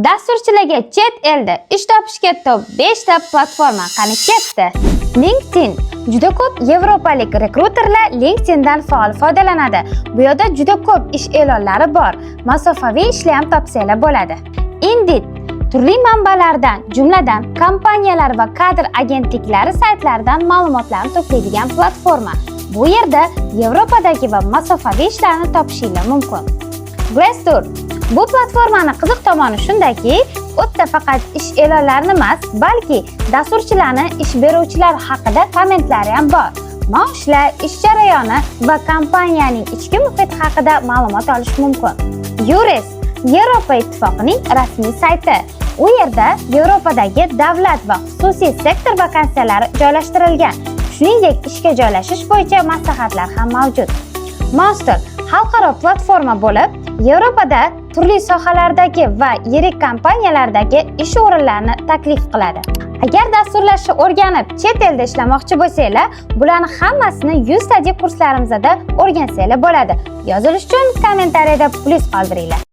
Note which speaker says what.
Speaker 1: Dasturchilarga chet elda ish topishga top 5 ta platforma qani ketdi. LinkedIn. Juda ko'p yevropalik rekruterlar LinkedIndan faol foydalanadi. Bu yerda juda ko'p ish e'lonlari bor. Masofaviy ishlar ham topsanglar bo'ladi. Indeed. Turli manbalardan, jumladan kompaniyalar va kadr agentliklari saytlaridan ma'lumotlarni to'playdigan platforma. Bu yerda Yevropadagi va masofaviy ishlarni topishingiz mumkin. Glassdoor. Bu platformani qiziq tomoni shundaki, u yerda faqat ish e'lonlarini emas, balki dasturchilarni ish beruvchilar haqida kommentlari ham bor. Maoshlar, ish jarayoni va kompaniyaning ichki muhiti haqida ma'lumot olish mumkin. Yures. Yevropa ittifoqining rasmiy sayti. U yerda Yevropadagi davlat va xususiy sektor vakansiyalari joylashtirilgan. Shuningdek, ishga joylashish bo'yicha maslahatlar ham mavjud. Monster xalqaro platforma bo'lib, Yevropada turli sohalardagi va yirik kompaniyalardagi ish o'rinlarini taklif qiladi. Agar dasturlashni o'rganib, chet elda ishlamoqchi bo'lsanglar, bularning hammasini 100 ta kurslarimizda o'rgansanglar bo'ladi. Yozilish uchun kommentariyada plyus qoldiringlar.